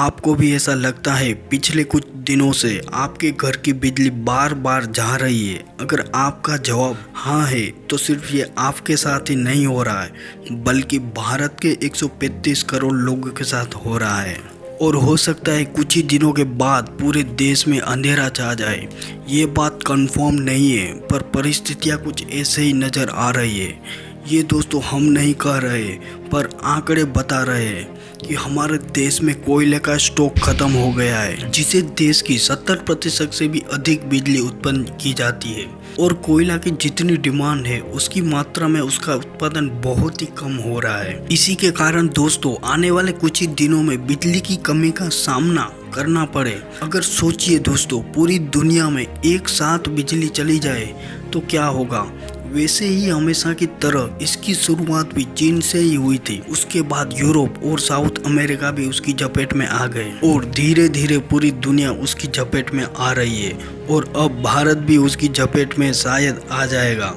आपको भी ऐसा लगता है पिछले कुछ दिनों से आपके घर की बिजली बार बार जा रही है? अगर आपका जवाब हाँ है तो सिर्फ ये आपके साथ ही नहीं हो रहा है बल्कि भारत के 135 करोड़ लोगों के साथ हो रहा है। और हो सकता है कुछ ही दिनों के बाद पूरे देश में अंधेरा छा जाए। ये बात कंफर्म नहीं है पर परिस्थितियाँ कुछ ऐसे ही नज़र आ रही है। ये दोस्तों हम नहीं कह रहे पर आंकड़े बता रहे हैं कि हमारे देश में कोयले का स्टॉक खत्म हो गया है, जिसे देश की 70% से भी अधिक बिजली उत्पन्न की जाती है। और कोयला की जितनी डिमांड है उसकी मात्रा में उसका उत्पादन बहुत ही कम हो रहा है। इसी के कारण दोस्तों आने वाले कुछ ही दिनों में बिजली की कमी का सामना करना पड़े। अगर सोचिए दोस्तों, पूरी दुनिया में एक साथ बिजली चली जाए तो क्या होगा। वैसे ही हमेशा की तरह इसकी शुरुआत भी चीन से ही हुई थी। उसके बाद यूरोप और साउथ अमेरिका भी उसकी चपेट में आ गए और धीरे धीरे पूरी दुनिया उसकी चपेट में आ रही है और अब भारत भी उसकी चपेट में शायद आ जाएगा।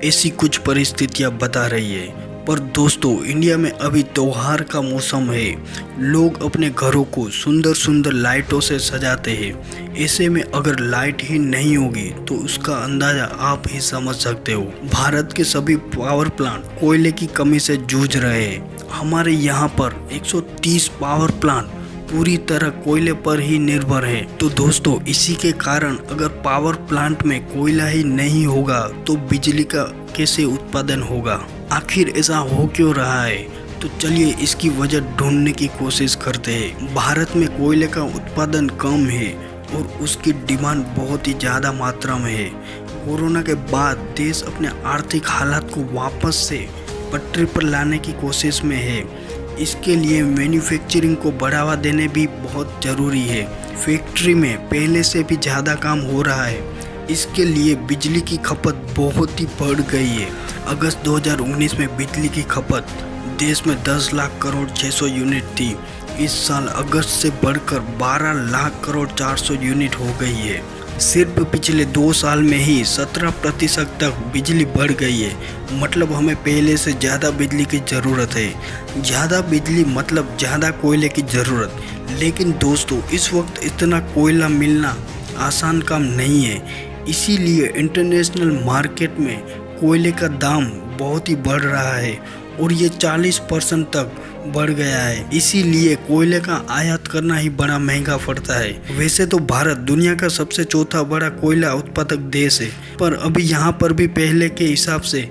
ऐसी कुछ परिस्थितियां बता रही है। पर दोस्तों इंडिया में अभी त्योहार का मौसम है। लोग अपने घरों को सुंदर सुंदर लाइटों से सजाते हैं। ऐसे में अगर लाइट ही नहीं होगी तो उसका अंदाजा आप ही समझ सकते हो। भारत के सभी पावर प्लांट कोयले की कमी से जूझ रहे हैं। हमारे यहाँ पर 130 पावर प्लांट पूरी तरह कोयले पर ही निर्भर है। तो दोस्तों इसी के कारण अगर पावर प्लांट में कोयला ही नहीं होगा तो बिजली का कैसे उत्पादन होगा? आखिर ऐसा हो क्यों रहा है? तो चलिए इसकी वजह ढूंढने की कोशिश करते हैं। भारत में कोयले का उत्पादन कम है और उसकी डिमांड बहुत ही ज़्यादा मात्रा में है। कोरोना के बाद देश अपने आर्थिक हालात को वापस से पटरी पर लाने की कोशिश में है। इसके लिए मैन्युफैक्चरिंग को बढ़ावा देने भी बहुत ज़रूरी है। फैक्ट्री में पहले से भी ज़्यादा काम हो रहा है। इसके लिए बिजली की खपत बहुत ही बढ़ गई है। अगस्त 2019 में बिजली की खपत देश में 10 लाख करोड़ 600 यूनिट थी। इस साल अगस्त से बढ़कर 12 लाख करोड़ 400 यूनिट हो गई है। सिर्फ पिछले 2 साल में ही 17% तक बिजली बढ़ गई है। मतलब हमें पहले से ज़्यादा बिजली की ज़रूरत है। ज़्यादा बिजली मतलब ज़्यादा कोयले की ज़रूरत। लेकिन दोस्तों इस वक्त इतना कोयला मिलना आसान काम नहीं है। इसीलिए इंटरनेशनल मार्केट में कोयले का दाम बहुत ही बढ़ रहा है और ये 40% तक बढ़ गया है। इसीलिए कोयले का आयात करना ही बड़ा महंगा पड़ता है। वैसे तो भारत दुनिया का सबसे चौथा बड़ा कोयला उत्पादक देश है, पर अभी यहाँ पर भी पहले के हिसाब से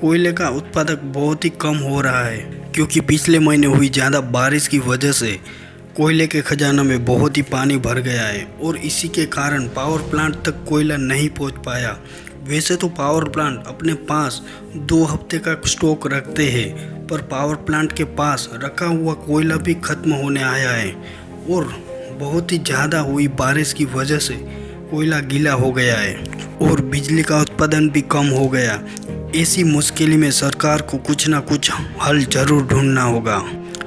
कोयले का उत्पादक बहुत ही कम हो रहा है, क्योंकि पिछले महीने हुई ज़्यादा बारिश की वजह से कोयले के खजाना में बहुत ही पानी भर गया है और इसी के कारण पावर प्लांट तक कोयला नहीं पहुंच पाया। वैसे तो पावर प्लांट अपने पास 2 हफ्ते का स्टॉक रखते हैं, पर पावर प्लांट के पास रखा हुआ कोयला भी खत्म होने आया है और बहुत ही ज़्यादा हुई बारिश की वजह से कोयला गीला हो गया है और बिजली का उत्पादन भी कम हो गया। ऐसी मुश्किल में सरकार को कुछ ना कुछ हल जरूर ढूंढना होगा।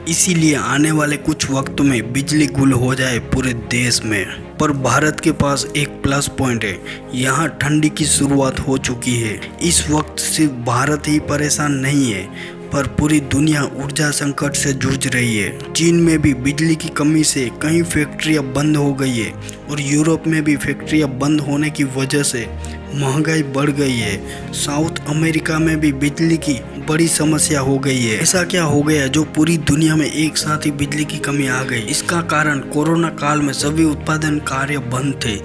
इसीलिए आने वाले कुछ वक्त में बिजली गुल हो जाए पूरे देश में। पर भारत के पास एक प्लस पॉइंट है, यहाँ ठंडी की शुरुआत हो चुकी है। इस वक्त सिर्फ भारत ही परेशान नहीं है पर पूरी दुनिया ऊर्जा संकट से जूझ रही है। चीन में भी बिजली की कमी से कई फैक्ट्रियां बंद हो गई है और यूरोप में भी फैक्ट्रियां बंद होने की वजह से महंगाई बढ़ गई है। साउथ अमेरिका में भी बिजली की बड़ी समस्या हो गई है। ऐसा क्या हो गया जो पूरी दुनिया में एक साथ ही बिजली की कमी आ गई? इसका कारण कोरोना काल में सभी उत्पादन कार्य बंद थे,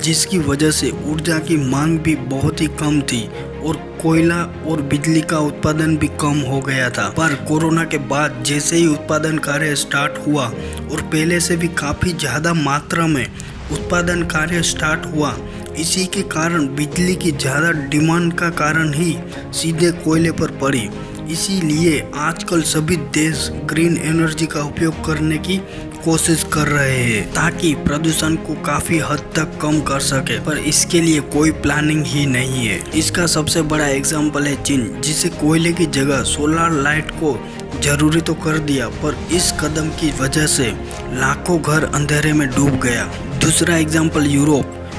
जिसकी वजह से ऊर्जा की मांग भी बहुत ही कम थी और कोयला और बिजली का उत्पादन भी कम हो गया था। पर कोरोना के बाद जैसे ही उत्पादन कार्य स्टार्ट हुआ और पहले से भी काफ़ी ज़्यादा मात्रा में उत्पादन कार्य स्टार्ट हुआ, इसी के कारण बिजली की ज़्यादा डिमांड का कारण ही सीधे कोयले पर पड़ी। इसीलिए आजकल सभी देश ग्रीन एनर्जी का उपयोग करने की कोशिश कर रहे हैं ताकि प्रदूषण को काफ़ी हद तक कम कर सके, पर इसके लिए कोई प्लानिंग ही नहीं है। इसका सबसे बड़ा एग्जाम्पल है चीन, जिसे कोयले की जगह सोलर लाइट को जरूरी तो कर दिया, पर इस कदम की वजह से लाखों घर अंधेरे में डूब गया। दूसरा एग्जाम्पल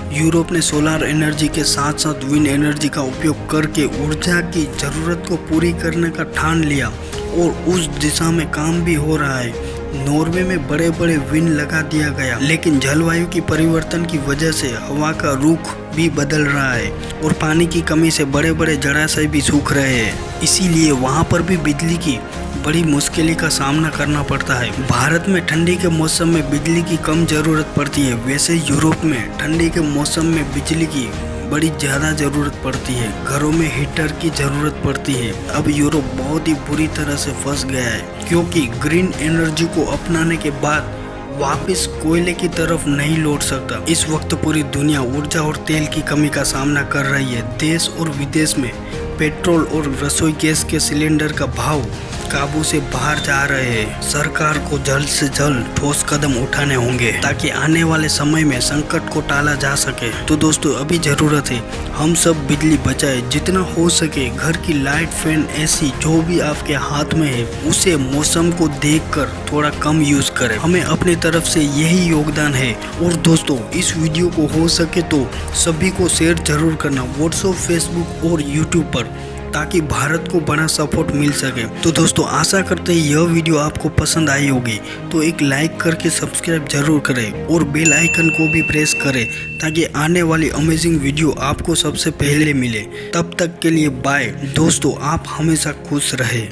यूरोप ने सोलर एनर्जी के साथ साथ विंड एनर्जी का उपयोग करके ऊर्जा की ज़रूरत को पूरी करने का ठान लिया और उस दिशा में काम भी हो रहा है। नॉर्वे में बड़े बड़े विंड लगा दिया गया, लेकिन जलवायु की परिवर्तन की वजह से हवा का रुख भी बदल रहा है और पानी की कमी से बड़े बड़े जलाशय भी सूख रहे हैं। इसीलिए वहाँ पर भी बिजली की बड़ी मुश्किल का सामना करना पड़ता है। भारत में ठंडी के मौसम में बिजली की कम जरूरत पड़ती है, वैसे यूरोप में ठंडी के मौसम में बिजली की बड़ी ज़्यादा ज़रूरत पड़ती है। घरों में हीटर की ज़रूरत पड़ती है। अब यूरोप बहुत ही बुरी तरह से फंस गया है, क्योंकि ग्रीन एनर्जी को अपनाने के बाद वापस कोयले की तरफ नहीं लौट सकता। इस वक्त पूरी दुनिया ऊर्जा और तेल की कमी का सामना कर रही है। देश और विदेश में पेट्रोल और रसोई गैस के सिलेंडर का भाव काबू से बाहर जा रहे हैं। सरकार को जल्द से जल्द ठोस कदम उठाने होंगे ताकि आने वाले समय में संकट को टाला जा सके। तो दोस्तों, अभी जरूरत है हम सब बिजली बचाएं, जितना हो सके घर की लाइट, फैन, एसी जो भी आपके हाथ में है उसे मौसम को देखकर थोड़ा कम यूज करें। हमें अपनी तरफ से यही योगदान है। और दोस्तों, इस वीडियो को हो सके तो सभी को शेयर जरूर करना व्हाट्सएप, फेसबुक और यूट्यूब पर, ताकि भारत को बड़ा सपोर्ट मिल सके। तो दोस्तों, आशा करते हैं यह वीडियो आपको पसंद आई होगी, तो एक लाइक करके सब्सक्राइब जरूर करें और बेल आइकन को भी प्रेस करें ताकि आने वाली अमेजिंग वीडियो आपको सबसे पहले मिले। तब तक के लिए बाय दोस्तों, आप हमेशा खुश रहे।